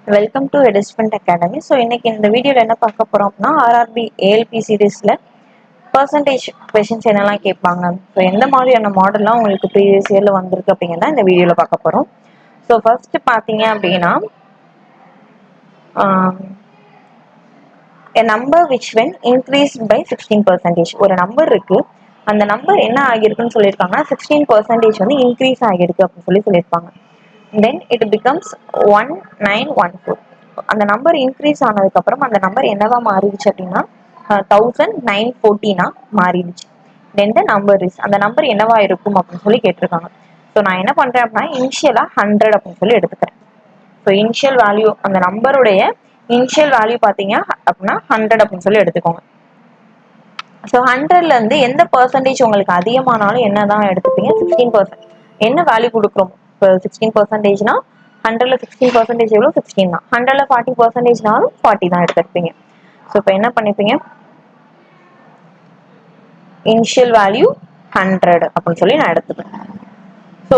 Welcome to ரெடிஸ்மெண்ட் academy. So இன்னைக்கு இந்த வீடியோவில் என்ன பார்க்க போகிறோம் அப்படின்னா ஆர்ஆர்பி ஏஎல்பி சீரீஸில் பர்சன்டேஜ் கொஷின்ஸ் என்னெல்லாம் கேட்பாங்க, ஸோ எந்த மாதிரியான மாடல்லாம் உங்களுக்கு ப்ரீவியஸ் இயரில் வந்திருக்கு அப்படிங்கிறத இந்த வீடியோவில் பார்க்க போகிறோம். ஸோ ஃபர்ஸ்ட் பார்த்தீங்க அப்படின்னா a number which when increased by 16%. ஒரு நம்பர் இருக்கு, அந்த நம்பர் என்ன ஆகிருக்குன்னு சொல்லியிருக்காங்கன்னா 16% வந்து இன்க்ரீஸ் ஆகிருக்கு அப்படின்னு சொல்லியிருப்பாங்க. Then it becomes 1914. அந்த நம்பர் இன்க்ரீஸ் ஆனதுக்கு அப்புறம் அந்த நம்பர் என்னவா மாறிடுச்சு அப்படின்னா 1914 மாறிடுச்சு. தென் த நம்பர் இஸ், அந்த நம்பர் என்னவா இருக்கும் அப்படின்னு சொல்லி கேட்டிருக்காங்க. ஸோ நான் என்ன பண்றேன் அப்படின்னா இனிஷியலா 100 அப்படின்னு சொல்லி எடுத்துக்கிறேன். ஸோ இனிஷியல் வேல்யூ, அந்த நம்பருடைய இனிஷியல் வேல்யூ பார்த்தீங்க அப்படின்னா 100 அப்படின்னு சொல்லி எடுத்துக்கோங்க. ஸோ 100ல இருந்து எந்த பர்சன்டேஜ் உங்களுக்கு அதிகமானாலும் என்னதான் எடுத்துப்பீங்க? 16%. என்ன வேல்யூ கொடுக்குறோம்? இப்போ 16%னா 100ல 16% எவ்வளோ? 16 தான். 100ல 40%னாலும் 40 தான் எடுத்துருப்பீங்க. ஸோ இப்போ என்ன பண்ணிப்பீங்க? இனிஷியல் வேல்யூ 100 அப்படின்னு சொல்லி நான் எடுத்துப்பேன். ஸோ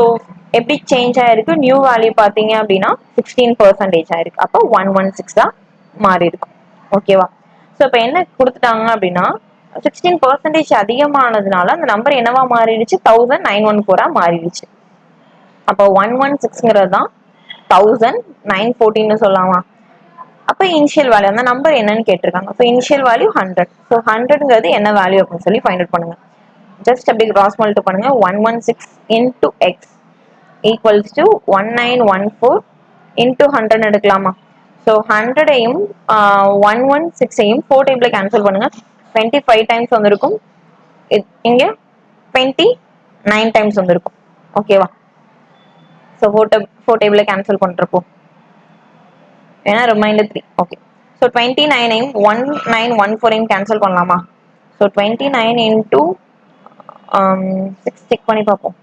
எப்படி சேஞ்ச் ஆயிருக்கு? நியூ வேல்யூ பார்த்தீங்க அப்படின்னா 16% ஆயிருக்கு. அப்போ 116 மாறி இருக்கும். ஓகேவா? ஸோ இப்போ என்ன கொடுத்துட்டாங்க அப்படின்னா 16% அதிகமானதுனால அந்த நம்பர் என்னவா மாறிடுச்சு? 1914 மாறிடுச்சு. அப்போ 116ங்கிறது தான் 1914 சொல்லலாமா? அப்போ இனிஷியல் வேல்யூ, அந்த நம்பர் என்னன்னு கேட்டிருக்காங்க. So initial value 100. ஸோ 100ங்கிறது என்ன வேல்யூ அப்படின்னு சொல்லி ஃபைண்ட் அவுட் பண்ணுங்க. ஜஸ்ட் அப்படி கிராஸ் மல்டிப்ளை பண்ணுங்க. 116 into X equals to 1914 into 100 எடுக்கலாமா? ஸோ 100ஐயும் 116ஐயும் 4 டைம்ல கேன்சல் பண்ணுங்க. 25 டைம்ஸ் வந்திருக்கும். இங்க 29 டைம்ஸ் வந்திருக்கும். ஓகேவா? ஸோ 4 டேபிள கேன்சல் பண்றப்போ ஏன்னா ரிமைண்டர் 3. ஓகே. ஸோ 29ஐயும் 1914ஐயும் கேன்சல் பண்ணலாமா? ஸோ 29 இன்டூ 6 செக் பண்ணி பார்ப்போம்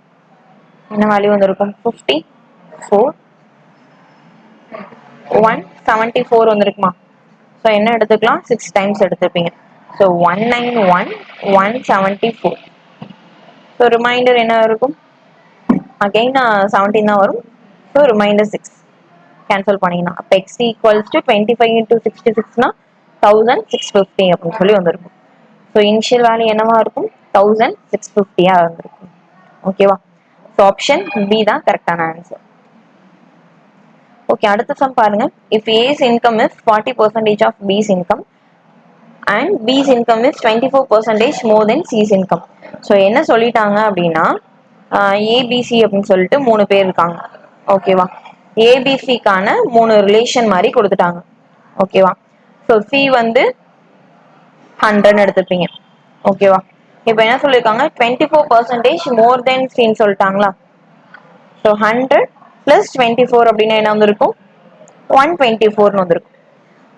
என்ன வேல்யூ வந்திருக்கும். 54 174 வந்திருக்குமா? ஸோ என்ன எடுத்துக்கலாம்? 6 டைம்ஸ் எடுத்துப்பீங்க. ஸோ 191 174. ஸோ ரிமைண்டர் என்ன இருக்கும்? அகைன் 17 தான் வரும். ஸோ ரிமைண்டர் 6 கேன்சல் பண்ணிக்கலாம். அப்போ எக்ஸ் ஈக்குவல்ஸ் டு 25 இன்டூ 66னா 1650 அப்படின்னு சொல்லி வந்திருக்கும். ஸோ இனிஷியல் வேல்யூ என்னவா இருக்கும்? 1650 இருந்திருக்கும். ஓகேவா? ஸோ ஆப்ஷன் பி தான் கரெக்டான ஆன்சர். ஓகே, அடுத்த சம் பாருங்க. If A's income is 40% of B's income and B's income is 24% more than C's income. So என்ன சொல்லிட்டாங்க அப்படின்னா ஏபிசி அப்படின்னு சொல்லிட்டு 3 பேர் இருக்காங்க. ஓகேவா? ஏபிசிக்கான 3 ரிலேஷன் மாதிரி கொடுத்துட்டாங்க. ஓகேவா? ஸோ சி வந்து 100 எடுத்துப்பீங்க. ஓகேவா? இப்போ என்ன சொல்லியிருக்காங்க? 24% மோர் தென் சின்னு சொல்லிட்டாங்களா? ஸோ 100 பிளஸ் 24 அப்படின்னா என்ன வந்திருக்கும்? 124 வந்திருக்கும்.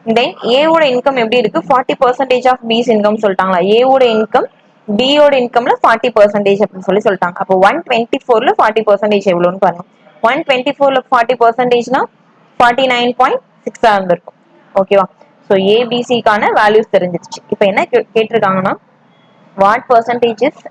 தென் ஏவோட இன்கம் எப்படி இருக்கு? 40% ஆஃப் பிஸ் இன்கம் சொல்லிட்டாங்களா? ஏவோட இன்கம் பியோட இன்கம்ல 40% அப்படின்னு சொல்லிட்டாங்க. அப்போ 124ல 40% எவ்வளோன்னு பாருங்க. 124ல 40%னா 49.6 இருந்திருக்கும். ஓகேவா? ஸோ ஏபிசிக்கான வேல்யூஸ் தெரிஞ்சிருச்சு. இப்போ என்ன கேட்டிருக்காங்கன்னா what percentage is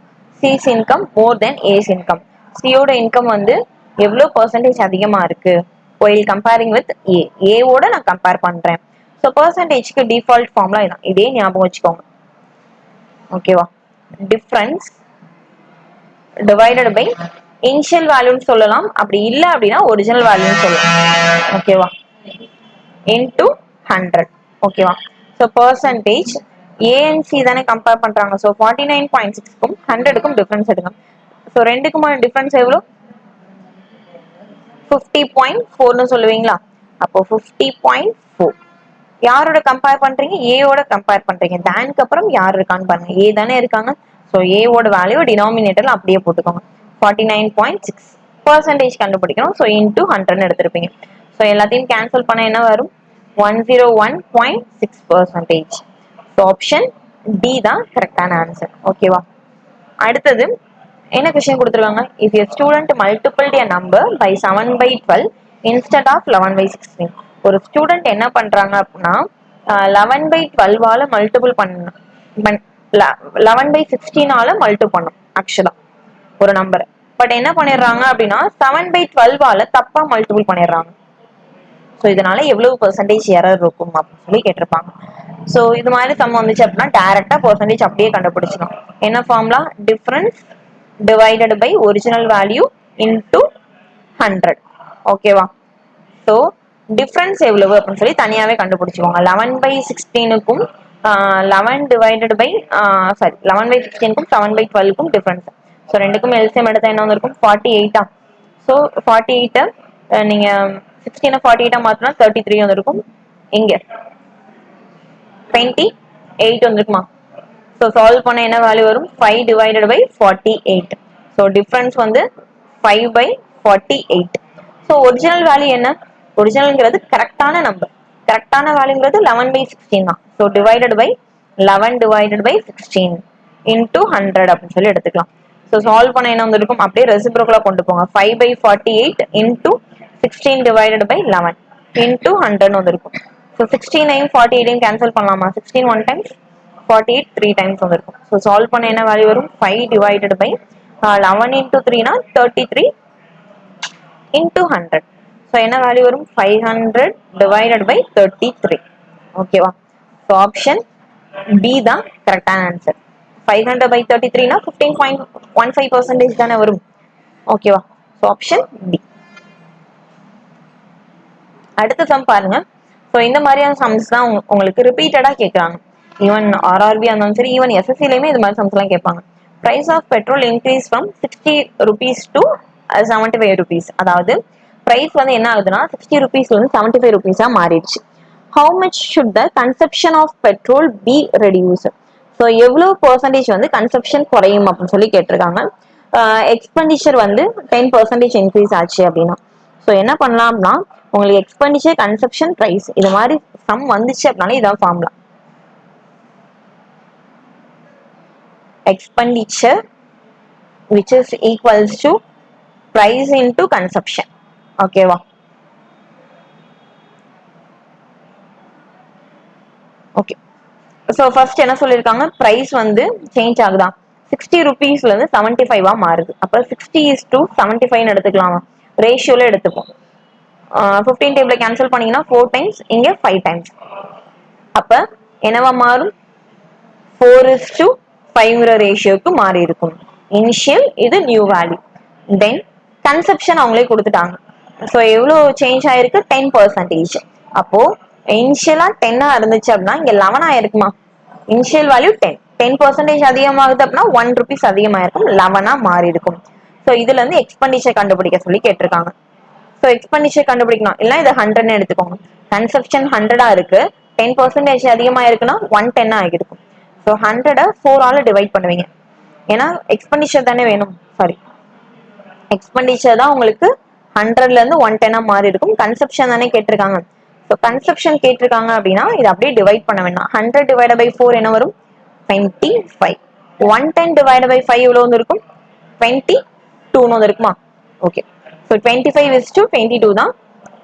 C's income more than A's income? சியோட இன்கம் வந்து எவ்வளோ பர்சன்டேஜ் அதிகமா இருக்கு ஒயில் கம்பேரிங் வித் ஏ. ஏவோட நான் கம்பேர் பண்றேன். ஸோ பர்சன்டேஜ்க்கு டிஃபால்ட் ஃபார்ம்லா இதான். இதே ஞாபகம் வச்சுக்கோங்க. ஓகேவா? டிஃபரன்ஸ் டிவைடட் பை இனிஷியல் வேல்யூன்னு சொல்லலாம். அப்படி இல்லை அப்படின்னா ஒரிஜினல் வேல்யூன்னு சொல்லலாம். ஓகேவா? இன்டூ 100. ஓகேவா? ஸோ பர்சன்டேஜ் ஏஎன்சி தானே கம்பேர் பண்றாங்க. ஸோ 49.6க்கும் 100க்கும் டிஃபரன்ஸ் எடுங்க. ஸோ ரெண்டுக்குமான டிஃபரன்ஸ் எவ்வளோ? 50.4ன்னு சொல்லுவீங்களா? அப்போ 50.4 யாரோட கம்பேர் பண்றீங்க? ஏவோட கம்பேர் பண்றீங்க. தேனுக்கு அப்புறம் யார் இருக்கான்னு பாருங்க. ஏ தானே இருக்காங்க. ஸோ ஏவோட வேல்யூ டினாமினேட்டர்ல அப்படியே போட்டுக்கோங்க. 49.6 பர்சன்டேஜ் கண்டுபிடிக்கணும். So into 100 எடுத்திருப்பீங்க. ஸோ எல்லாத்தையும் கேன்சல் பண்ண என்ன வரும்? 101.6%. ஸோ ஆப்ஷன் டி தான் கரெக்டான ஆன்சர். ஓகேவா? அடுத்தது என்ன கொஸ்டின் கொடுத்துருக்காங்க? If a student multiplied a number by 7/12 instead of 11/16. ஒரு ஸ்டூடெண்ட் என்ன பண்றாங்க அப்படின்னா 11/12 மல்டிபிள் பண்ணணும். 11/16 மல்டிபிள் பண்ணும் ஆக்சுவலா ஒரு நம்பர். பட் என்ன பண்ணிடுறாங்க அப்படின்னா 7/12 தப்பா மல்டிபிள் பண்ணிடுறாங்க. ஸோ இதனால எவ்வளவு பெர்சன்டேஜ் எரர் இருக்கும் அப்படின்னு சொல்லி கேட்டிருப்பாங்க. ஸோ இது மாதிரி சம் வந்துச்சு அப்படின்னா டைரக்டா பெர்சன்டேஜ் அப்படியே கண்டுபிடிச்சிடும். என்ன formula? Difference divided by original value into 100. ஓகேவா? ஸோ டிஃபரன்ஸ் எவ்வளவு அப்படின்னு சொல்லி தனியாவே கண்டுபிடிச்சிக்கோங்க. 11/16க்கும் 11 டிவைடட் பை 11/16க்கும் 7/12க்கும் டிஃபரன்ஸ். ஸோ ரெண்டுக்கும் எல்சிஎம் எடுத்தா என்ன வந்திருக்கும்? 48. ஸோ 48 நீங்க 16 48 மாத்தினா 33 வந்திருக்கும். இங்க 28 வந்திருக்குமா? ஸோ சால்வ் பண்ண என்ன வேல்யூ வரும்? 5 டிவைடட் பை 48. ஸோ டிஃபரன்ஸ் வந்து 5/48. ஸோ ஒரிஜினல் வேல்யூ என்ன? ஒரிஜினல்ங்கிறது கரெக்டான நம்பர். கரெக்டான வேல்யூங்கிறது 11/16 தான். So divided by 11 divided by 16 into 100 அப்படின்னு சொல்லி எடுத்துக்கலாம். ஸோ சால்வ் பண்ண என்ன வந்திருக்கும்? அப்படியே ரெசிப்ரோக்கலா கொண்டு போங்க. 5/48 இன்டூ 16 டிவைடட் பை 11 இன்டூ 100 வந்திருக்கும். ஸோ 16 48 கேன்சல் பண்ணலாமா? 16 1 டைம்ஸ், 48 3 டைம்ஸ் வந்திருக்கும். ஸோ சால்வ் பண்ண என்ன வேல்யூ வரும்? 5 டிவைடட் பை 11 இன்டூ 3னா 33 இன்டூ 100. ஸோ என்ன வேல்யூ வரும்? 500 டிவைடட் பை 33. ஓகேவா? ஸோ ஆப்ஷன் பி தான் கரெக்டான ஆன்சர். 500 பை 33னா 15.15% தானே வரும். ஓகேவா? So option B. அடுத்த சம் பாருங்க. ஸோ இந்த மாதிரியான சம்ஸ் தான் உங்களுக்கு ரிப்பீட்டடா கேட்குறாங்க. ஈவன் ஆர்ஆர்பி இருந்தாலும் சரி, ஈவன் எஸ்எஸ்சிலையுமே இது மாதிரி சம்ஸ் எல்லாம் கேட்பாங்க. Price of petrol increase from 60 rupees to 75 rupees. அதாவது பிரைஸ் வந்து என்ன ஆகுதுன்னா 60 rupeesல இருந்து 75 rupees மாறிடுச்சு. How much should the consumption of petrol be reduced? So எவ்வளவு பெர்சன்டேஜ் வந்து கன்சப்ஷன் குறையும் அப்படின்னு சொல்லி கேட்டிருக்காங்க. எக்ஸ்பெண்டிச்சர் வந்து 10% இன்க்ரீஸ் ஆச்சு அப்படின்னா ஸோ என்ன பண்ணலாம்னா உங்களுக்கு எக்ஸ்பெண்டிச்சர் கன்சப்ஷன் பிரைஸ் இது மாதிரி சம் வந்துச்சு அப்படின்னாலே இதான் formula. expenditure which is equals to price into consumption. ஓகேவா? ஓகே. ஸோ ஃபர்ஸ்ட் என்ன சொல்லியிருக்காங்க? பிரைஸ் வந்து சேஞ்ச் ஆகுதா? 60 rupeesல இருந்து 75 மாறுது. அப்ப 60:75 எடுத்துக்கலாமா? ரேஷியோல எடுத்துப்போம். 15 டேபிள கேன்சல் பண்ணீங்கன்னா 4 டைம்ஸ், இங்க 5 டைம்ஸ். அப்ப என்னவா மாறும்? 4:5 ரேஷியோக்கு மாறி இருக்கும். இனிஷியல் இது நியூ வேல்யூ. தென் கன்சப்ஷன் அவங்களே கொடுத்துட்டாங்க. ஸோ எவ்வளவு சேஞ்ச் ஆயிருக்கு? 10%. அப்போ இனிஷியலா 10 இருந்துச்சு அப்படின்னா இங்க 11 ஆயிருக்குமா? இனிஷியல் வேல்யூ 10, 10% அதிகமாகுது அப்படின்னா 1 rupees அதிகமாயிருக்கும், 11 மாறி இருக்கும். ஸோ இதுல இருந்து எக்ஸ்பெண்டிச்சர் கண்டுபிடிக்க சொல்லி கேட்டிருக்காங்க. ஸோ எக்ஸ்பெண்டிச்சர் கண்டுபிடிக்கணும். இல்லை இதை 100 எடுத்துக்கோங்க. கன்சப்ஷன் 100 இருக்கு, 10% அதிகமா இருக்குன்னா 110 ஆகிருக்கும். ஸோ 100 4 டிவைட் பண்ணுவீங்க. ஏன்னா எக்ஸ்பெண்டிச்சர் தானே வேணும். சாரி, எக்ஸ்பெண்டிச்சர் தான் உங்களுக்கு 100ல இருந்து 110 மாறி இருக்கும். கன்சப்ஷன் தானே கேட்டிருக்காங்க. ஸோ கன்சப்ஷன் கேட்டிருக்காங்க அப்படின்னா இதை அப்படியே டிவைட் பண்ண வேண்டாம். 100 டிவைட் பை 4 என்ன வரும்? 25. 110 டிவைட் பை 5 எவ்வளவு வந்து இருக்கும்? 22 வந்து இருக்குமா? ஓகே. ஸோ 25:22 தான்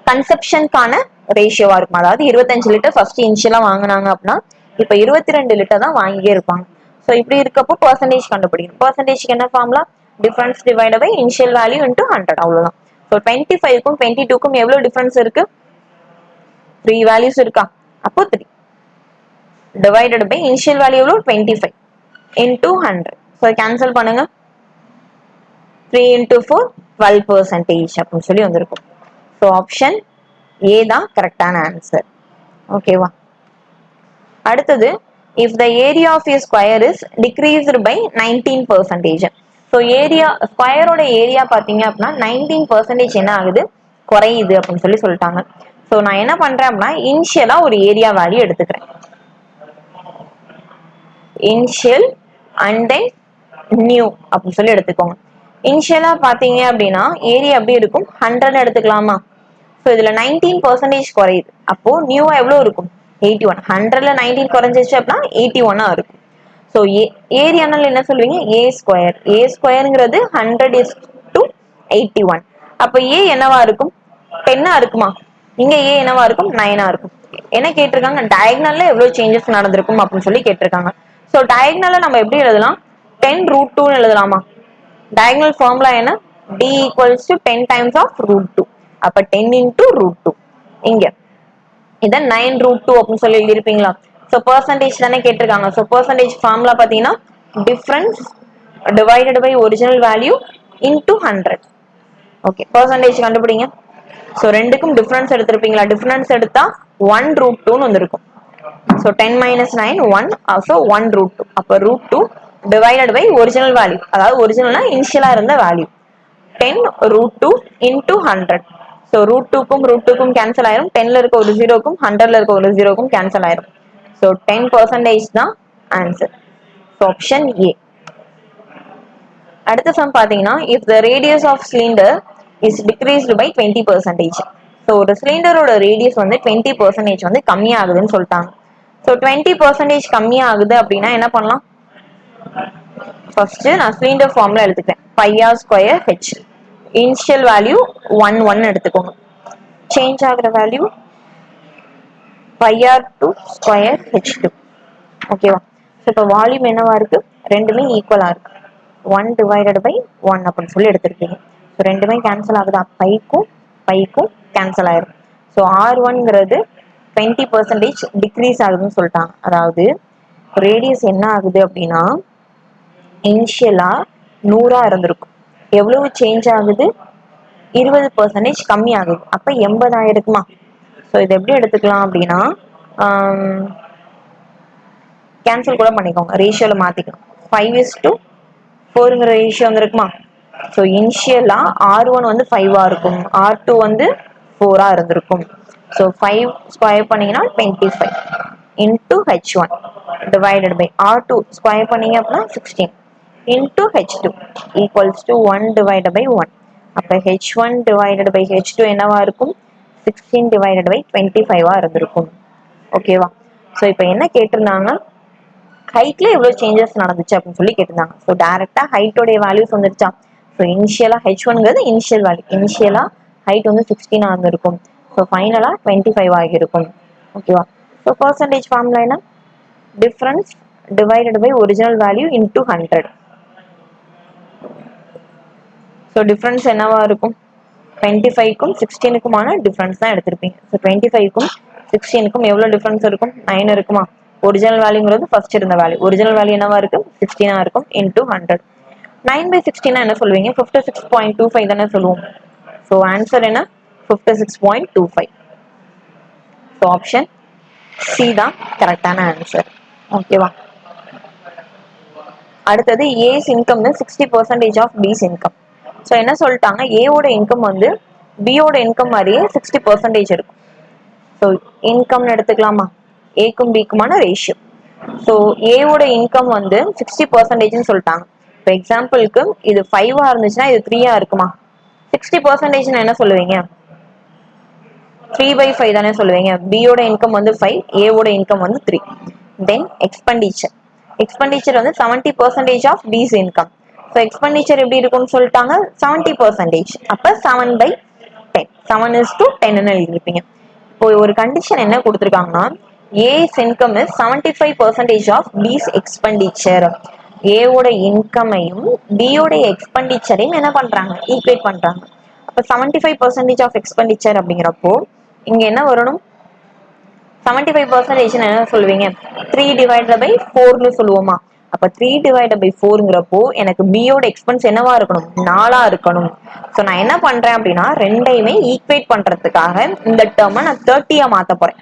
கன்சப்ஷனுக்கான ரேஷியோவா இருக்கும். அதாவது 25 லிட்டர் ஃபர்ஸ்ட் இனிஷியலா வாங்கினாங்க அப்படின்னா இப்ப 22 லிட்டர் தான் வாங்கியே இருப்பாங்க. ஸோ இப்படி இருக்கப்போ பர்சன்டேஜ் கண்டுபிடிக்கணும். பர்சன்டேஜ்க்கு என்ன formula? Difference divide by initial value into 100. அவ்வளவுதான். ஸோ 25க்கும் 22க்கும் எவ்வளவு டிஃபரன்ஸ் இருக்கு? 3 வேல்யூஸ் இருக்கா? அப்போ 3 டிவைடட் பை இனிஷியல் வேல்யூ எவ்வளவு? 25 இன்டூ 100. ஸோ கேன்சல் பண்ணுங்க. 3 into 4 12% அப்படின்னு சொல்லி வந்திருக்கும். ஸோ ஆப்ஷன் ஏ தான் கரெக்டான ஆன்சர். ஓகேவா? அடுத்தது, if the area of a square is decreased by 19%. So area ஸ்கொயரோட ஏரியா பார்த்தீங்க அப்படின்னா 19% என்ன ஆகுது? குறையுது அப்படின்னு சொல்லி சொல்லிட்டாங்க. ஸோ நான் என்ன பண்றேன் அப்படின்னா இனிஷியலா ஒரு ஏரியா வேல்யூ எடுத்துக்கிறேன். இனிஷியல் அண்ட் தென் நியூ அப்படின்னு சொல்லி எடுத்துக்கோங்க. இனிஷியலா பாத்தீங்க அப்படின்னா ஏரியா எப்படி இருக்கும்? 100 எடுத்துக்கலாமா? ஸோ இதுல 19% குறையுது. அப்போ நியூவா எவ்வளவு இருக்கும்? 81. 100ல 19 குறைஞ்சிச்சு அப்படின்னா 81 இருக்கும். ஸோ ஏரியானால என்ன சொல்லுவீங்க? ஏ ஸ்கொயர். ஏ ஸ்கொயருங்கிறது 100:81. அப்ப ஏ என்னவா இருக்கும்? 10 இருக்குமா? இங்க ஏ என்னவா இருக்கும்? 9 இருக்கும். என்ன கேட்டிருக்காங்க? டயகனல்ல எவ்வளவு சேஞ்சஸ் நடந்திருக்கும் அப்படின்னு சொல்லி கேட்டிருக்காங்க. ஸோ டயகனல்ல நம்ம எப்படி எழுதலாம்? 10√2 எழுதலாமா? diagonal formula என்ன? D equals to 10 times of root 2. அப்ப 10 into root 2. இங்க இதை 9√2 அப்படின்னு சொல்லி எழுதிருப்பீங்களா? ஸோ பெர்சன்டேஜ் தானே கேட்டிருக்காங்க. ஸோ பெர்சன்டேஜ் ஃபார்முலா பார்த்தீங்கன்னா difference divided by original value into 100. Okay, percentage கண்டுபிடிங்க. ஸோ ரெண்டுக்கும் டிஃபரன்ஸ் எடுத்திருப்பீங்களா? டிஃபரன்ஸ் எடுத்தா 1√2ன்னு வந்திருக்கும். So 10 minus 9 1, so 1√2. அப்போ √2 டிவைடட் பை ஒரிஜினல் வேல்யூ, அதாவது ஒரிஜினல்னா இனிஷியலா இருந்த வேல்யூ 10√2 இன்டூ 100. ஸோ √2க்கும் கேன்சல் ஆயிரும். 10ல இருக்க ஒரு ஜீரோக்கும் 100ல இருக்க ஒரு ஜீரோக்கும் கேன்சல் ஆயிரும். ஸோ 10% தான் ஆன்சர். Option A. அடுத்த சம் பாத்தீங்கன்னா, if the radius of cylinder is decreased by 20%. So ஒரு சிலிண்டரோட ரேடியஸ் வந்து 20% வந்து கம்மியாகுதுன்னு சொல்லிட்டாங்க. ஸோ 20% கம்மியாகுது அப்படின்னா என்ன பண்ணலாம்? ஃபர்ஸ்ட் நான் சிலிண்டர் ஃபார்ம்ல எடுத்துக்கிறேன். πr²h. இனிஷியல் வேல்யூ 1 எடுத்துக்கோங்க. சேஞ்ச் ஆகுற வேல்யூ πr2²h2. ஓகேவா? ஸோ இப்போ வால்யூம் என்னவா இருக்கு? ரெண்டுமே ஈக்குவலா இருக்கு. 1 டிவைடட் பை 1 அப்படின்னு சொல்லி எடுத்திருக்கீங்க. ஸோ ரெண்டுமே கேன்சல் ஆகுதா? பைக்கும் கேன்சல் ஆயிரும். ஸோ R1ங்கிறது 20% டிக்ரீஸ் ஆகுதுன்னு சொல்லிட்டாங்க. அதாவது ரேடியஸ் என்ன ஆகுது அப்படின்னா இனிஷியலா 100 இருந்திருக்கும். எவ்வளவு சேஞ்ச் ஆகுது? 20% கம்மி ஆகுது. அப்ப 80 ஆயிருக்குமா? ஸோ இது எப்படி எடுத்துக்கலாம் அப்படின்னா கேன்சல் கூட பண்ணிக்கோங்க, ரேஷியோல மாத்திக்கணும். 5:4ங்கிற ரேஷியோ வந்துருக்குமா? ஸோ இனிஷியலா R1 வந்து 5 இருக்கும், R2 வந்து 4 இருந்திருக்கும். ஸோ 5 ஸ்கொயர் பண்ணீங்கன்னா 25 into H1 divided by R2 square பண்ணீங்க அப்படின்னா 16 into H2 equals to 1 divided by 1. அப்போ H1 டிவைடட் பை H2 என்னவா இருக்கும்? 16 டிவைடட் பை 25 இருந்திருக்கும். ஓகேவா? ஸோ இப்போ என்ன கேட்டிருந்தாங்க? ஹைட்ல எவ்வளவு சேஞ்சஸ் நடந்துச்சு அப்படின்னு சொல்லி கேட்டிருந்தாங்க. ஸோ டைரக்டா ஹைட்டோடைய வேல்யூஸ் வந்துருச்சா? ஸோ இனிஷியலா H1ங்கிறது இனிஷியல் வேல்யூ. இனிஷியலா ஹைட் வந்து 16 இருந்திருக்கும். ஸோ ஃபைனலா 25 ஆகியிருக்கும். ஓகேவா? ஸோ பெர்சன்டேஜ் ஃபார்முலா என்ன? Difference divided by original value into 100. So difference என்னவா இருக்கும்? 25க்கும் 16க்குமான டிஃபரன்ஸ் தான் எடுத்திருப்பீங்க. ஸோ 25க்கும் 16க்கும் எவ்வளவு டிஃபரன்ஸ் இருக்கும்? 9 இருக்குமா? ஒரிஜினல் வேல்யூங்கிறது ஃபர்ஸ்ட் இருந்த வேல்யூ. ஒரிஜினல் வேல்யூ என்னவா இருக்கும்? 16 இருக்கும் இன்டூ 100. 9/16 என்ன சொல்லுவீங்க? 56.25 தானே சொல்லுவோம். ஸோ ஆன்சர் என்ன? 56.25. ஸோ ஆப்ஷன் சி தான் கரெக்டான ஆன்சர். ஓகேவா? அடுத்தது ace income 60% of B's income. So என்ன சொல்லிட்டாங்க? ஏவோட இன்கம் வந்து பியோட இன்கம் மாதிரியே 60% இருக்கும். ஸோ இன்கம்னு எடுத்துக்கலாமா? ஏக்கும் பிக்குமான ரேஷியோ. ஸோ ஏவோட இன்கம் வந்து 60%ன்னு சொல்லிட்டாங்க. இப்போ எக்ஸாம்பிளுக்கு இது 5 இருந்துச்சுன்னா இது 3 இருக்குமா? 60% என்ன சொல்லுவீங்க? 3/5 தானே சொல்லுவீங்க. பியோட இன்கம் வந்து 5, ஏவோட இன்கம் வந்து 3. தென் எக்ஸ்பெண்டிச்சர். எக்ஸ்பெண்டிச்சர் வந்து 70% of B's income. So expenditure எப்படி இருக்கும்னு சொல்லிட்டாங்க? 70%. அப்போ 7/10. 7:10 எழுதிருப்பீங்க. இப்போ ஒரு கண்டிஷன் என்ன கொடுத்துருக்காங்கன்னா ஏஸ் இன்கம் இஸ் 75% ஆஃப் பிஸ் எக்ஸ்பெண்டிச்சர். ஏவோட இன்கமையும் பியோட எக்ஸ்பெண்டிச்சரையும் என்ன பண்றாங்க? ஈக்குவேட் பண்றாங்க. அப்போ 75% ஆஃப் எக்ஸ்பெண்டிச்சர் அப்படிங்கிறப்போ இங்க என்ன வரணும்? 75% என்ன சொல்லுவீங்க? 3 டிவைடட் பை 4ன்னு சொல்லுவோமா? அப்ப 3 டிவைடட் பை 4ங்கிறப்போ எனக்கு பியோட எக்ஸ்பென்ஸ் என்னவா இருக்கணும்? 4 இருக்கணும். ஸோ நான் என்ன பண்றேன் அப்படின்னா ரெண்டையுமே ஈக்குவேட் பண்றதுக்காக இந்த டேர்மை நான் 30 மாத்த போறேன்.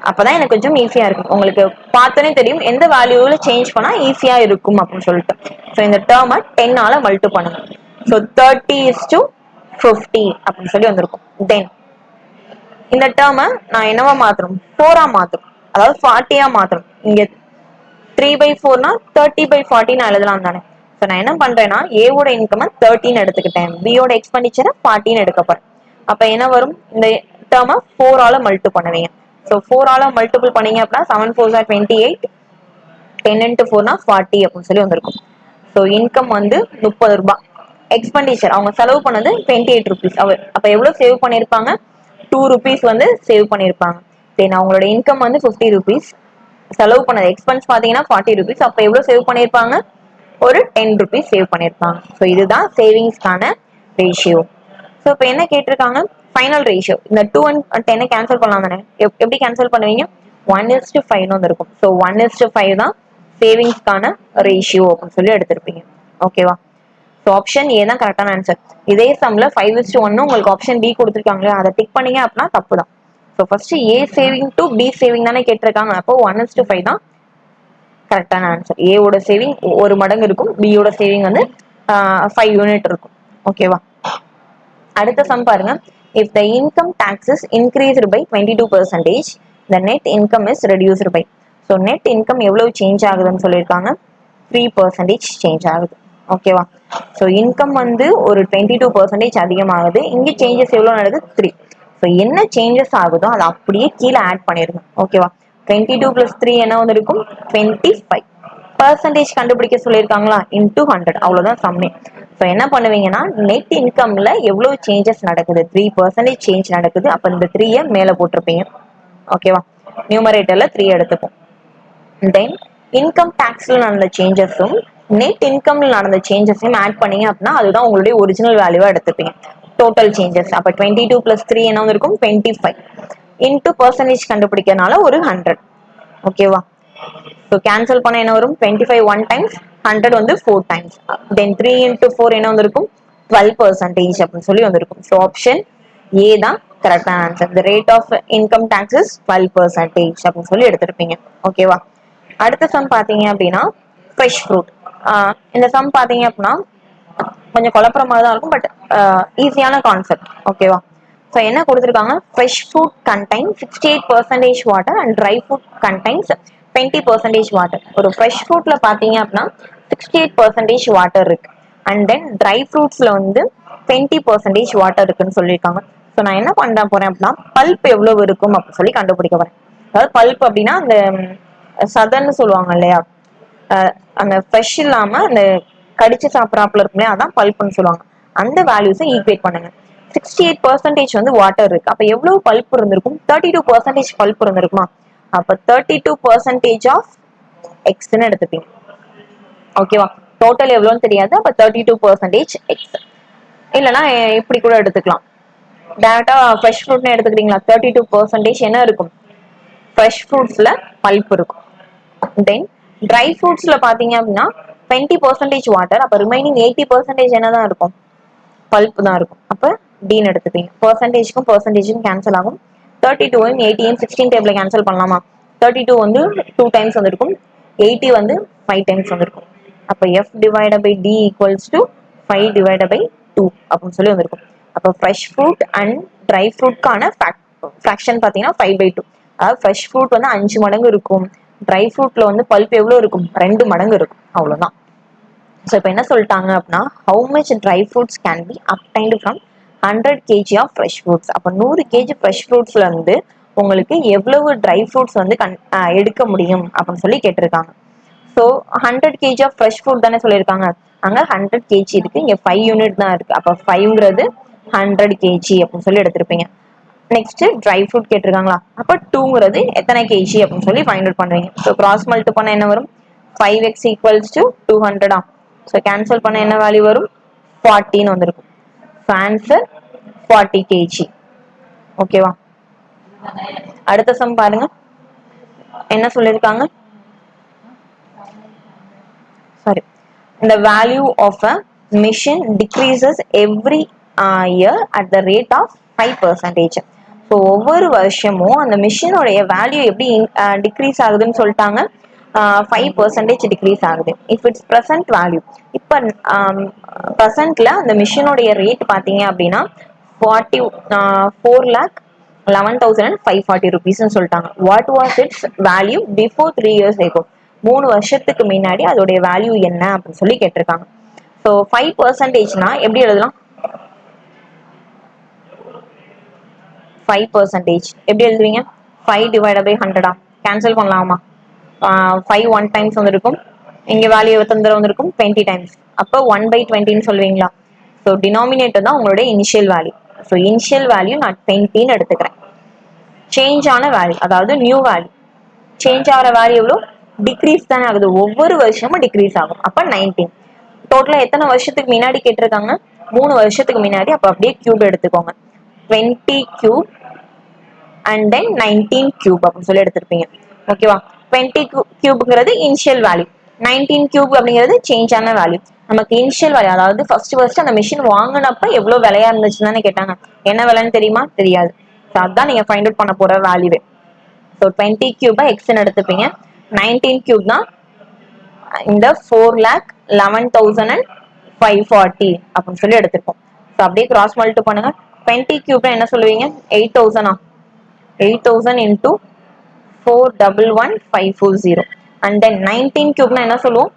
அப்பதான் எனக்கு கொஞ்சம் ஈஸியா இருக்கும். உங்களுக்கு பார்த்தோன்னே தெரியும் எந்த வேல்யூல சேஞ்ச் பண்ணா ஈஸியா இருக்கும் அப்படின்னு சொல்லிட்டு. ஸோ இந்த டேர்மை 10 மல்டி பண்ணுங்க. ஸோ 30:50 அப்படின்னு சொல்லி வந்திருக்கும். தென் இந்த டேர்மை நான் என்னவா மாத்தணும்? 4 மாத்தணும். அதாவது 40 மாத்தணும். இங்க 3/4னா 30/40 நான் எழுதலாம் தானே. ஸோ நான் என்ன பண்றேன்னா ஏவோட இன்கம் 13 எடுத்துக்கிட்டேன், பியோட எக்ஸ்பெண்டிச்சரை 14 எடுக்க போறேன். அப்ப என்ன வரும்? இந்த டேர்மை 4 மல்டி பண்ணுவீங்க. ஸோ 4 மல்டிபிள் பண்ணீங்க அப்படின்னா 7 4 28, 10 into 4 40 அப்படின்னு சொல்லி வந்திருக்கும். ஸோ இன்கம் வந்து 30 ரூபாய். எக்ஸ்பெண்டிச்சர் அவங்க செலவு பண்ணது 28 rupees. அப்ப எவ்வளவு சேவ் பண்ணிருப்பாங்க? 2 rupees வந்து சேவ் பண்ணிருப்பாங்க. தென் அவங்களோட இன்கம் வந்து 50 rupees. செலவு பண்ணது எக்ஸ்பென்ஸ் பாத்தீங்கன்னா 40 rupees. அப்ப எவ்வளவு சேவ் பண்ணிருப்பாங்க? ஒரு 10 rupees சேவ் பண்ணிருப்பாங்க. ஸோ இதுதான் சேவிங்ஸ்க்கான ரேஷியோ. ஸோ இப்போ என்ன கேட்டிருக்காங்க? ஃபைனல் ரேஷியோ இந்த 2 and 10 கேன்சல் பண்ணலாம் தானே, எப்படி கேன்சல் பண்ணுவீங்க? 1:5 இருக்கும். ஸோ 1:5 தான் சேவிங்ஸ்க்கான ரேஷியோ அப்படின்னு சொல்லி எடுத்திருப்பீங்க. ஓகேவா? ஸோ ஆப்ஷன் ஏ தான் கரெக்டான ஆன்சர். இதே சம்ல 5:1 உங்களுக்கு ஆப்ஷன் பி கொடுத்துருக்காங்களே, அதை டிக் பண்ணீங்க அப்படின்னா தப்பு தான். So first A saving to B saving தானே கேட்டிருக்காங்க, அப்போ 1:5 தான் கரெக்டான ஆன்சர். ஏவோட சேவிங் 1 மடங்கு இருக்கும், பியோட சேவிங் வந்து 5 யூனிட் இருக்கும். ஓகேவா? அடுத்த சம் பாருங்க. If the income taxes increased by 22%, the net income is reduced by. So net income எவ்வளவு சேஞ்ச் ஆகுதுன்னு சொல்லியிருக்காங்க, 3% சேஞ்ச் ஆகுது. ஓகேவா? ஸோ இன்கம் வந்து ஒரு 22% அதிகமாகுது, இங்கே சேஞ்சஸ் எவ்வளோ நடக்குது, 3. ஸோ என்ன சேஞ்சஸ் ஆகுதோ அதை அப்படியே கீழே ஆட் பண்ணிருங்க. ஓகேவா? 22 + 3 என்ன வந்து இருக்கும், 25. பர்சன்டேஜ் கண்டுபிடிக்க சொல்லியிருக்காங்களா, இன்டூ 100, அவ்வளோதான் சம்மே. ஸோ என்ன பண்ணுவீங்கன்னா, நெட் இன்கம்ல எவ்வளவு சேஞ்சஸ் நடக்குது, 3% சேஞ்ச் நடக்குது, அப்போ இந்த 3 மேலே போட்டிருப்பீங்க. ஓகேவா? நியூமரேட்டர்ல 3 எடுத்துப்போம். தென் இன்கம் டாக்ஸ்ல நடந்த சேஞ்சஸும் நெட் இன்கம்ல நடந்த சேஞ்சஸையும் ஆட் பண்ணீங்க அப்படின்னா அதுதான் உங்களுடைய ஒரிஜினல் வேல்யூவா எடுத்துப்பீங்க. டோட்டல் சேஞ்சஸ் அப்போ 22 + 3 என்ன இருக்கும், 25. இன்டூ பர்சன்டேஜ் கண்டுபிடிக்கிறதுனால ஒரு 100. ஓகேவா? ஸோ கேன்சல் பண்ண என்ன வரும், 25 1 டைம்ஸ், 100 வந்து 4 டைம்ஸ். தென் 3 × 4 என்ன வந்திருக்கும், 12% அப்படின்னு சொல்லி வந்திருக்கும். ஸோ ஆப்ஷன் ஏ தான் கரெக்டான answer. The rate of income taxes 12% அப்படின்னு சொல்லி எடுத்திருப்பீங்க. ஓகேவா? அடுத்த சம் பாத்தீங்க அப்படின்னா ஃப்ரெஷ் ஃப்ரூட். இந்த சம் பாத்தீங்க அப்படின்னா கொஞ்சம் குழப்பற மாதிரி தான் இருக்கும், பட் ஈஸியான கான்செப்ட். ஓகேவா? ஸோ என்ன கொடுத்துருக்காங்க, fresh fruit contain 68% water and dry fruit contains 20% water. ஒரு ஃப்ரெஷ் ஃப்ரூட்ல பாத்தீங்க அப்படின்னா 68% வாட்டர் இருக்கு, அண்ட் தென் ட்ரை ஃப்ரூட்ஸ்ல வந்து 20% வாட்டர் இருக்குன்னு சொல்லியிருக்காங்க. ஸோ நான் என்ன பண்ண போறேன் அப்படின்னா பல்ப் எவ்வளவு இருக்கும் அப்படின்னு சொல்லி கண்டுபிடிக்க போறேன். அதாவது பல்ப் அப்படின்னா அந்த சதன்னு சொல்லுவாங்க இல்லையா, அந்த ஃப்ரெஷ் இல்லாம அந்த கடிச்சு சாப்பிட்றாப்புல இருக்குமே, அதான் பல்ப்னு சொல்லுவாங்க. அந்த வேல்யூஸை ஈக்குவேட் பண்ணுங்க. 68% வந்து வாட்டர் இருக்கு, அப்ப எவ்வளவு பல்ப் இருந்திருக்கும், 32% பல்ப் இருந்திருக்குமா, அப்ப 32% ஆஃப் எக்ஸ்ன்னு எடுத்துப்பீங்க. ஓகேவா? டோட்டல் எவ்வளோன்னு தெரியாது, அப்ப 32% எக்ஸ். இல்லைன்னா இப்படி கூட எடுத்துக்கலாம், டேரக்டா ஃப்ரெஷ் ஃப்ரூட்னு எடுத்துக்கிட்டீங்களா, 32% என்ன இருக்கும், ஃப்ரெஷ் ஃப்ரூட்ஸ்ல பல்ப் இருக்கும். தென் ட்ரை ஃப்ரூட்ஸ்ல பாத்தீங்க அப்படின்னா 20% வாட்டர், அப்ப ரிமைனிங் 80% என்னதான் இருக்கும், பல்ப் தான் இருக்கும். அப்ப டீன் எடுத்துப்பீங்க. பர்சன்டேஜ்க்கும் பர்சன்டேஜும் கேன்சல் ஆகும். 32 80 16 டேபிள் கேன்சல் பண்ணலாமா, 32 வந்து 2 டைம்ஸ் வந்திருக்கும், 80 வந்து 5 டைம்ஸ் வந்திருக்கும். அப்ப f divided by d equals to 5 divided by 2 அப்படின்னு சொல்லி வந்திருக்கும். அப்போ ஃப்ரெஷ் ஃப்ரூட் அண்ட் ட்ரை ஃப்ரூட்கான ஃப்ராக்ஷன் பார்த்தீங்கன்னா 5/2. அதாவது ஃப்ரெஷ் ஃப்ரூட் வந்து 5 மடங்கு இருக்கும், ட்ரை ஃப்ரூட்ல வந்து பல்ப் எவ்வளோ இருக்கும், 2 மடங்கு இருக்கும், அவ்வளோதான். ஸோ இப்போ என்ன சொல்லிட்டாங்க அப்படின்னா, how much dry fruits can be obtained from 100 kg of fresh fruits. அப்போ 100 kg ஃப்ரெஷ் ஃப்ரூட்ஸ்ல இருந்து உங்களுக்கு எவ்வளவு ட்ரை ஃப்ரூட்ஸ் வந்து எடுக்க முடியும் அப்படின்னு சொல்லி கேட்டிருக்காங்க. So 100 kg of fresh fruit தானே சொல்லியிருக்காங்க, அங்கே 100 kg இருக்கு, இங்கே 5 யூனிட் தான் இருக்கு, அப்போ 5ங்கிறது 100 kg அப்படின்னு சொல்லி எடுத்திருப்பீங்க. நெக்ஸ்ட் ட்ரை ஃப்ரூட் கேட்டிருக்காங்களா, அப்போ 2ங்கிறது எத்தனை கேஜி அப்படின்னு சொல்லி ஃபைண்ட் அவுட் பண்ணுவீங்க. ஸோ கிராஸ் மல்டி பண்ண என்ன வரும், 5x equals to 200. So cancel பண்ண என்ன வேல்யூ வரும், 40ன்னு வந்திருக்கும். So answer 40 kg. ஓகேவா? அடுத்த சம் பாருங்க, என்ன சொல்லியிருக்காங்க, sorry, the value of a machine decreases every year at the rate of 5%. So ஒவ்வொரு வருஷமும் அந்த மிஷினோடைய வேல்யூ எப்படி டிக்ரீஸ் ஆகுதுன்னு சொல்லிட்டாங்க, 5% டிக்ரீஸ் ஆகுது. இஃப் இட்ஸ் ப்ரெசன்ட் வேல்யூ, இப்போ ப்ரெசன்ட்ல அந்த மிஷினோடைய ரேட் பார்த்தீங்க அப்படின்னா 4,11,540 rupees சொல்லிட்டாங்க. What was it's value before 3 years ago, 3 வருஷத்துக்கு முன்னாடி அதோடைய வேல்யூ என்ன அப்படின்னு சொல்லி கேட்டிருக்காங்க. ஸோ 5%னா எப்படி எழுதலாம், 5% எப்படி எழுதுவீங்க, 5 டிவைடட் பை 100 கேன்சல் பண்ணலாமா, 5 1 டைம்ஸ் வந்திருக்கும், இங்க வேல்யூ எத்தனை தடவை வந்திருக்கும், 20 டைம்ஸ், அப்போ 1/20ன்னு சொல்லுவீங்களா. ஸோ டினாமினேட்டர் தான் உங்களோட initial value. So initial value நான் 20ன்னு எடுத்துக்கிறேன். சேஞ்ச் ஆன வேல்யூ அதாவது நியூ வேல்யூ, சேஞ்ச் ஆகிற வேல்யூ எவ்வளோ, டிக்ரீஸ் தானே ஆகுது, ஒவ்வொரு வருஷமும் டிக்ரீஸ் ஆகும். அப்போ 19. டோட்டலா எத்தனை வருஷத்துக்கு முன்னாடி கேட்டிருக்காங்க, 3 வருஷத்துக்கு முன்னாடி, அப்போ அப்படியே கியூப் எடுத்துக்கோங்க. 20 cube அண்ட் தென் 19 கியூப் அப்படின்னு சொல்லி எடுத்திருப்பீங்க. ஓகேவா? 20 கியூப்ங்கிறது இனிஷியல் வேல்யூ, 19 கியூப் அப்படிங்கிறது சேஞ்ச் ஆன வேல்யூ. நமக்கு இனிஷியல் வேல்யூ, அதாவது ஃபர்ஸ்ட் அந்த மிஷின் வாங்கினப்ப எவ்வளவு விலையா இருந்துச்சுன்னு தானே கேட்டாங்க. என்ன விலைன்னு தெரியுமா? தெரியாது. அதுதான் நீங்க ஃபைண்ட் அவுட் பண்ண போற வேல்யூவே. ஸோ 20 கியூபா எக்ஸ்ன்னு எடுத்துப்பீங்க. 19 கியூப் தான் இந்த 4,11,540 அப்படின்னு சொல்லி எடுத்துப்போம். ஸோ அப்படியே கிராஸ் மல்டிப்ளை பண்ணுங்க. 20 கியூப்னா என்ன சொல்லுவீங்க? 8,000. 8,000 into 4,11,540. And then 19 cube na enna solluvom?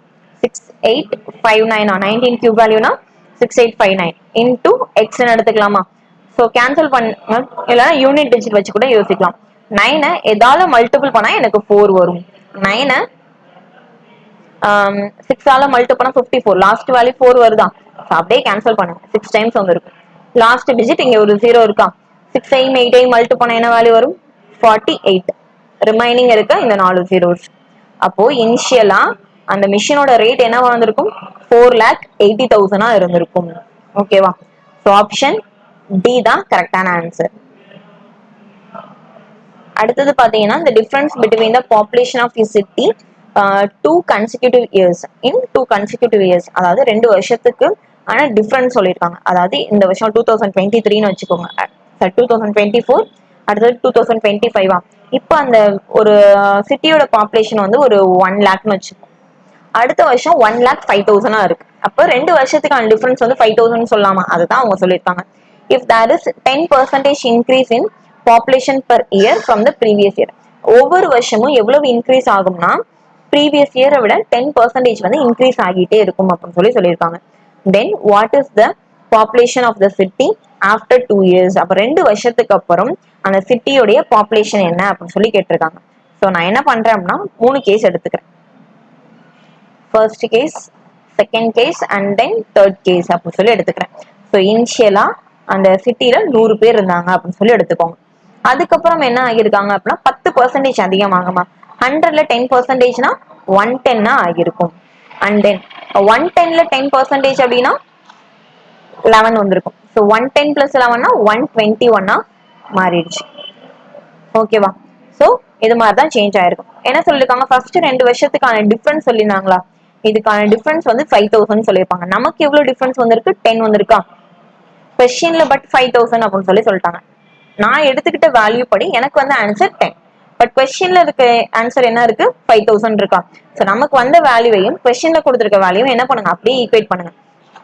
6859. 19 cube value na 6859 into x ன்னு எடுத்துக்கலாமா? ஸோ கேன்சல் பண்ண இல்லைன்னா யூனிட் டிஜிட் வச்சு கூட யோசிக்கலாம். 9 எதால மல்டிபிள் பண்ணா எனக்கு 4 வரும். 9 6ஆல மல்டிபிள் பண்ணா 54. லாஸ்ட் வேல்யூ 4 வருதா? அப்படியே கேன்சல் பண்ணுங்க. 6 டைம்ஸ் வந்திருக்கும். லாஸ்ட் டிஜிட் இங்க ஒரு 0 இருக்கா? 6ஐயும் 8ஐயும் மல்டிபிள் பண்ணா என்ன வேல்யூ வரும்? 48. ரிமைனிங் இருக்க இந்த 4 zeros. அப்போ இனிஷியலா அந்த மிஷினோட ரேட் என்ன வந்திருக்கும்? 4,80,000 இருந்திருக்கும். ஓகேவா? ஸோ ஆப்ஷன் டி தான் கரெக்டான ஆன்சர். அடுத்தது பாத்தீங்கன்னா இந்த difference between the population of city 2 consecutive years in 2 consecutive years, அதாவது 2 வருஷத்துக்கு ஆனா டிஃபரன்ஸ் சொல்லியிருக்காங்க. அதாவது இந்த வருஷம் 2023ன்னு வச்சுக்கோங்க, 2024, அடுத்தது 2025. இப்போ அந்த ஒரு சிட்டியோட பாப்புலேஷன் வந்து ஒரு 1 லேக்னு வச்சுக்கோங்க. அடுத்த வருஷம் 1,05,000 இருக்கு. அப்போ 2 வருஷத்துக்கான டிஃபரன்ஸ் வந்து 5,000 சொல்லலாமா? அதுதான் அவங்க சொல்லியிருக்காங்க. If there is 10% increase in population per year from the previous year. ஒவ்வொரு வருஷமும் எவ்வளவு இன்க்ரீஸ் ஆகும்னா ப்ரீவியஸ் இயரை விட 10% வந்து இன்க்ரீஸ் ஆகிட்டே இருக்கும் அப்படின்னு சொல்லியிருக்காங்க. Then what is the population of the city after 2 years? அப்ப 2 வருஷத்துக்கு அப்புறம் அந்த சிட்டியோடைய பாப்புலேஷன் என்ன அப்படின்னு சொல்லி கேட்டிருக்காங்க. ஸோ நான் என்ன பண்றேன் அப்படின்னா 3 கேஸ் எடுத்துக்கிறேன். First case, second case and then third case அப்படின்னு சொல்லி எடுத்துக்கிறேன். ஸோ இனிஷியலா அந்த சிட்டியில 100 பேர் இருந்தாங்க அப்படின்னு சொல்லி எடுத்துக்கோங்க. அதுக்கப்புறம் என்ன ஆகியிருக்காங்க அப்படின்னா 10% அதிகமாகுமா? 100ல 10%னா 110 ஆகியிருக்கும். அண்ட் தென் 110ல 10% அப்படின்னா 11 வந்திருக்கும். ஸோ 110 பிளஸ் 11னா 121 மாறிடுச்சு. ஓகேவா? ஸோ இது மாதிரி தான் சேஞ்ச் ஆயிருக்கும். என்ன சொல்லிருக்காங்க? ஃபர்ஸ்ட் 2 வருஷத்துக்கான டிஃபரன்ஸ் சொல்லியிருந்தாங்களா? இதுக்கான டிஃபரன்ஸ் வந்து 5,000 சொல்லியிருப்பாங்க. நமக்கு எவ்வளவு டிஃபரன்ஸ் வந்திருக்கு? 10 வந்திருக்கா? கொஸ்டின்ல பட் 5,000 அப்படின்னு சொல்லிட்டாங்க. நான் எடுத்துக்கிட்ட வேல்யூ படி எனக்கு வந்து ஆன்சர் 10. பட் கொஸ்டின்ல இருக்க ஆன்சர் என்ன இருக்கு? 5,000 இருக்கா? ஸோ நமக்கு வந்த வேல்யூவையும் கொஸ்டின்ல கொடுத்துருக்க வேல்யூவும் என்ன பண்ணுங்க? அப்படியே ஈக்குவேட் பண்ணுங்க.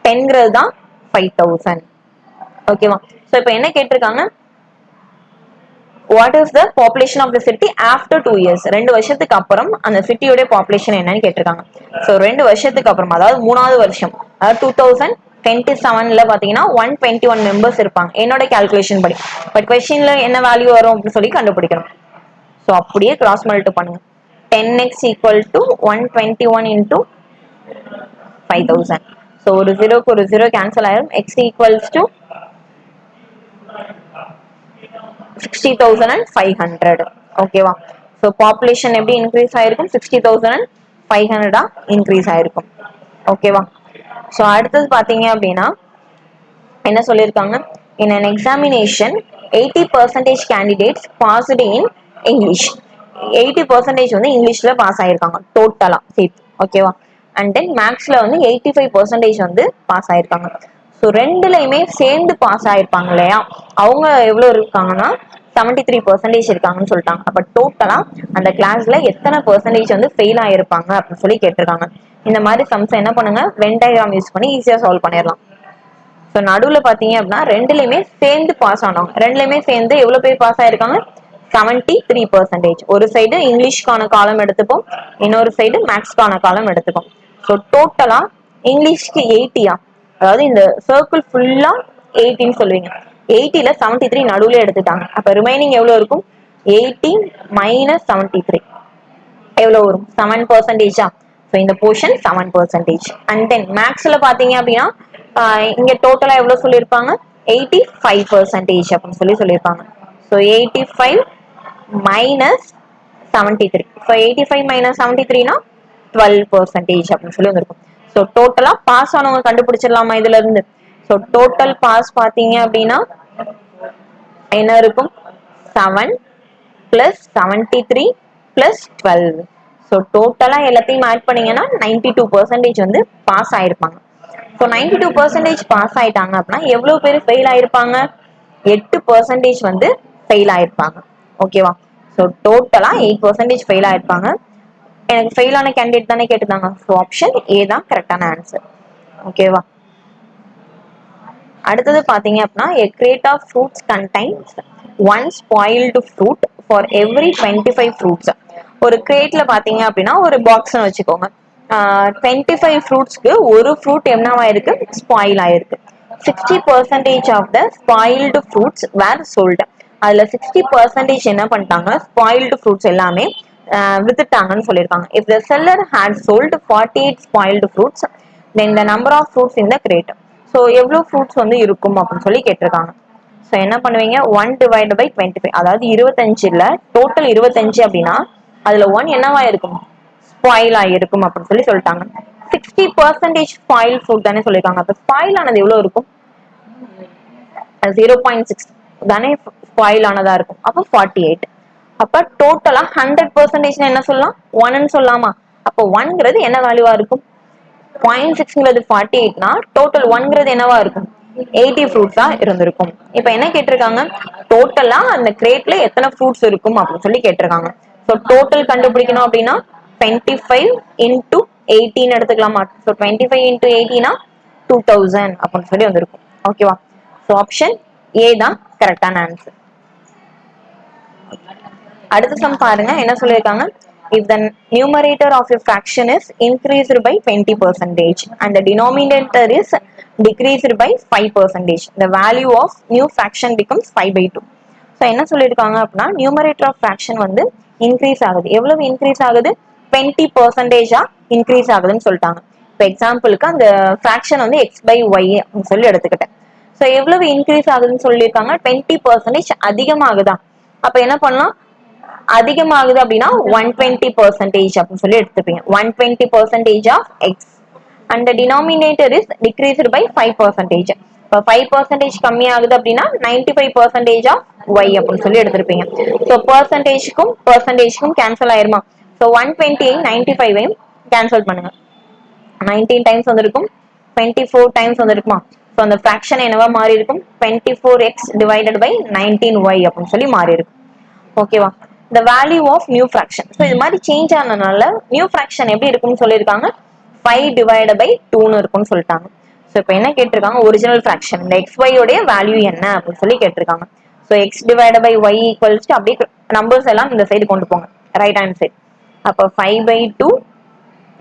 10ங்கிறது தான் 5,000. ஓகேவா? ஸோ இப்போ என்ன கேட்டிருக்காங்க? What is the population of the city after 2 years? 2 வருஷத்துக்கு அப்புறம் அந்த சிட்டியோட பாப்புலேஷன் என்னன்னு கேட்டிருக்காங்க. ஸோ 2 வருஷத்துக்கு அப்புறம், அதாவது 3வது வருஷம், அதாவது 2027ல பாத்தீங்கன்னா 121 மெம்பர்ஸ் இருப்பாங்க என்னோட கால்குலேஷன் படி. பட் கொஸ்டின்ல என்ன வேல்யூ வரும் அப்படின்னு சொல்லி கண்டுபிடிக்கணும். ஸோ அப்படியே கிராஸ் மல்டிப்ளை பண்ணுங்க. 10x equal to 121 into 5,000. So ஒரு ஜீரோக்கு ஒரு ஜீரோ கேன்சல் ஆயிரும். X equals to 60,500. ஓகேவா? ஸோ பாப்புலேஷன் எப்படி இன்க்ரீஸ் ஆயிருக்கும்? 60,500 இன்க்ரீஸ் ஆயிருக்கும். ஓகேவா? ஸோ அடுத்தது பாத்தீங்க அப்படின்னா என்ன சொல்லியிருக்காங்க? In an examination 80% candidates passed in English. 80% வந்து இங்கிலீஷ்ல பாஸ் ஆயிருக்காங்க டோட்டலா சேர்த்து. ஓகேவா? அண்ட் தென் மேக்ஸ்ல வந்து 85% வந்து பாஸ் ஆயிருக்காங்க. ஸோ ரெண்டுலையுமே சேர்ந்து பாஸ் ஆயிருப்பாங்க இல்லையா? அவங்க எவ்வளவு இருக்காங்கன்னா 73% இருக்காங்கன்னு சொல்லிட்டாங்க. அப்ப டோட்டலா அந்த கிளாஸ்ல எத்தனை பெர்சன்டேஜ் வந்து ஃபெயில் ஆயிருப்பாங்க அப்படின்னு சொல்லி கேட்டிருக்காங்க. இந்த மாதிரி சம்ஸ் என்ன பண்ணுங்க? வென் டயக்ராம் யூஸ் பண்ணி ஈஸியா சால்வ் பண்ணிடலாம். ஸோ நடுவில் பார்த்தீங்க அப்படின்னா ரெண்டுலையுமே சேர்ந்து பாஸ் ஆனவங்க, ரெண்டுலையுமே சேர்ந்து எவ்வளோ பேர் பாஸ் ஆயிருக்காங்க? 73%. ஒரு சைடு இங்கிலீஷ்கான காலம் எடுத்துப்போம், இன்னொரு சைடு மேக்ஸ்கான காலம் எடுத்துப்போம். ஸோ டோட்டலா இங்கிலீஷ்க்கு 80, அதாவது இந்த சர்க்கிள் ஃபுல்லா 80ன்னு சொல்லுவீங்க. 80ல 73 நடுவுல எடுத்துட்டாங்க. அப்ப ரிமைனிங் எவ்வளவு இருக்கும்? 80 மைனஸ் 73 எவ்வளவு வரும்? 7%. ஸோ இந்த போர்ஷன் 7%. அண்ட் தென் மேக்ஸ்ல பாத்தீங்க அப்படின்னா இங்க டோட்டலா எவ்வளவு சொல்லியிருப்பாங்க? 85% அப்படின்னு சொல்லியிருப்பாங்க. So 85 minus 73. ஸோ 85 மைனஸ் 73னா 12% அப்படின்னு சொல்லி வந்திருக்கும். ஸோ டோட்டலா பாஸ் ஆனவங்க கண்டுபிடிச்சிடலாமா இதுல இருந்து? ஸோ டோட்டல் பாஸ் பாத்தீங்க அப்படின்னா என்ன இருக்கும்? 7 பிளஸ் 73 பிளஸ் 12. ஸோ டோட்டலா எல்லாத்தையும் ஆட் பண்ணீங்கன்னா 92% வந்து பாஸ் ஆயிருப்பாங்க. ஸோ 92% பாஸ் ஆயிட்டாங்க அப்படின்னா எவ்வளவு பேர் ஃபெயில் ஆயிருப்பாங்க? 8% வந்து ஃபெயில் ஆயிருப்பாங்க. ஓகேவா? ஸோ டோட்டலா 8% ஃபெயில் ஆயிருப்பாங்க. எனக்கு ஃபெயில் ஆன கேண்டிடேட் தானே கேட்டிருந்தாங்க. ஸோ ஆப்ஷன் ஏ தான் கரெக்டான ஆன்சர். ஓகேவா? அடுத்தது பாத்தீங்க அப்படின்னா a crate of fruits contains one spoiled fruit for every 25 fruits. ஒரு கிரேட்ல பாத்தீங்க அப்படின்னா ஒரு பாக்ஸ் வச்சுக்கோங்க. 25 ஃப்ரூட்ஸ்க்கு ஒரு ஃப்ரூட் என்னவாயிருக்கு? ஸ்பாயில் ஆயிருக்கு. 60% of the spoiled fruits were sold. அதுல 60% என்ன பண்ணிட்டாங்க? ஸ்பாயில்டு ஃப்ரூட்ஸ் எல்லாமே வித்துட்டாங்கன்னு சொல்லியிருக்காங்க. If the seller had sold 48 spoiled fruits then the number of fruits in the crate. So எவ்வளோ ஃப்ரூட்ஸ் வந்து இருக்கும் அப்படின்னு சொல்லி கேட்டிருக்காங்க. ஸோ என்ன பண்ணுவீங்க? 1 டிவைட் பை 25, அதாவது 25ல டோட்டல் 25 அப்படின்னா அதுல 1 என்னவா இருக்கும்? ஸ்பாயில் ஆகிருக்கும் அப்படின்னு சொல்லி சொல்லிட்டாங்க. 60% ஸ்பாயில் ஃப்ரூட் தானே சொல்லியிருக்காங்க. அப்போ ஸ்பாயில் ஆனது எவ்வளோ இருக்கும்? 0.6 தானே ஸ்பாயில் ஆனதா இருக்கும். அப்போ 48. அப்ப டோட்டலா 100% என்ன சொல்லலாம்? 1 சொல்லலாமா? அப்போ 1ங்கிறது என்ன வேல்யூவா இருக்கும்? 0.6ங்கிறது 48னா டோட்டல் 1ங்கிறது என்னவா இருக்கும்? 80 ஃப்ரூட்ஸா இருந்திருக்கும். இப்போ என்ன கேட்டிருக்காங்க? டோட்டலா அந்த கிரேட்ல எத்தனை ஃப்ரூட்ஸ் இருக்கும் அப்படின்னு சொல்லி கேட்டிருக்காங்க. ஸோ டோட்டல் கண்டுபிடிக்கணும் அப்படின்னா 25 இன்டூ 18 எடுத்துக்கலாமா? ஸோ 25 இன்டூ 18னா 2000 அப்படின்னு சொல்லி வந்திருக்கும். ஓகேவா? ஸோ ஆப்ஷன் ஏ தான் கரெக்டான ஆன்சர். அடுத்த சம் பாருங்க என்ன சொல்லியிருக்காங்க? if the numerator of a fraction is increased by 20% and the denominator is decreased by 5%, the value of new fraction becomes 5/2. So என்ன சொல்லியிருக்காங்க அப்படின்னா நியூமரேட்டர் ஆஃப் ஃபிராக்ஷன் வந்து இன்க்ரீஸ் ஆகுது. எவ்வளவு இன்க்ரீஸ் ஆகுது? 20% இன்க்ரீஸ் ஆகுதுன்னு சொல்லிட்டாங்க. இப்போ எக்ஸாம்பிளுக்கு அந்த ஃபிராக்ஷன் வந்து x by y அப்படின்னு சொல்லி எடுத்துக்கிட்டேன். ஸோ எவ்வளவு இன்க்ரீஸ் ஆகுதுன்னு சொல்லியிருக்காங்க? 20% அதிகமாகுதா? அப்ப என்ன பண்ணலாம்? அதிகமாகுது அப்படின்னா 120% அப்படின்னு சொல்லி எடுத்துப்பீங்க. 120% of X and the denominator is decreased by 5%. இப்போ 5% கம்மி ஆகுது அப்படின்னா 95% ஆஃப் ஒய் அப்படின்னு சொல்லி எடுத்திருப்பீங்க. ஸோ பர்சன்டேஜ்க்கும் கேன்சல் ஆயிருமா? ஸோ 120 95 கேன்சல் பண்ணுங்க. 19 டைம்ஸ் வந்திருக்கும், 24 டைம்ஸ் வந்திருக்குமா? ஸோ அந்த ஃபிராக்ஷன் என்னவா மாறி இருக்கும்? 24x டிவைடட் பை 19y அப்படின்னு சொல்லி மாறி இருக்கும். ஓகேவா? the value of new fraction. So இது மாதிரி சேஞ்ச் ஆனதுனால நியூ ஃபிராக்ஷன் எப்படி இருக்கும்னு சொல்லியிருக்காங்க? 5 டிவைடட் பை 2ன்னு இருக்கும்னு சொல்லிட்டாங்க. ஸோ இப்போ என்ன கேட்டிருக்காங்க? ஒரிஜினல் ஃபிராக்ஷன் இந்த xy உடைய வேல்யூ என்ன அப்படின்னு சொல்லி கேட்டிருக்காங்க. So x divided by y equals அப்படியே நம்பர்ஸ் எல்லாம் இந்த சைடு கொண்டு போங்க, ரைட் ஹேண்ட் சைடு. அப்போ 5/2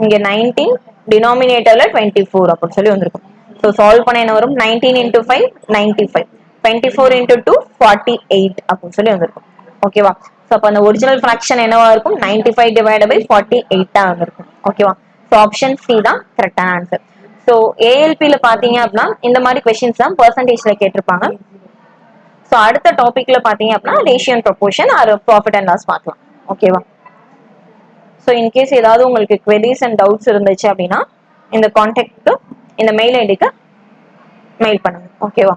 இங்க 19 டினாமினேட்டர்ல 24 அப்படின்னு சொல்லி வந்திருக்கும். ஸோ சால்வ் பண்ண என்ன வரும்? 19 இன்டூ 5 95, 24 இன்டூ 2 48 அப்படின்னு சொல்லி வந்திருக்கும். ஓகேவா? ஸோ அப்போ அந்த ஒரிஜினல் ஃபிராக்ஷன் என்னவா இருக்கும்? 95 டிவைடட் பை 48 வந்திருக்கும். ஓகேவா? ஸோ ஆப்ஷன் சி தான் கரெக்டான ஆன்சர். ஸோ ஏஎல்பியில் பார்த்தீங்க அப்படின்னா இந்த மாதிரி கொஸ்டின்ஸ் தான் பர்சன்டேஜ்ல கேட்டிருப்பாங்க. ஸோ அடுத்த டாபிக்ல பார்த்தீங்க அப்படின்னா ratio and proportion or profit and loss பார்க்கலாம். ஓகேவா? ஸோ இன்கேஸ் ஏதாவது உங்களுக்கு queries அண்ட் டவுட்ஸ் இருந்துச்சு அப்படின்னா இந்த கான்டாக்ட்க்கு இந்த மெயில் ஐடிக்கு மெயில் பண்ணுங்க. ஓகேவா?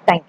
தேங்க்யூ.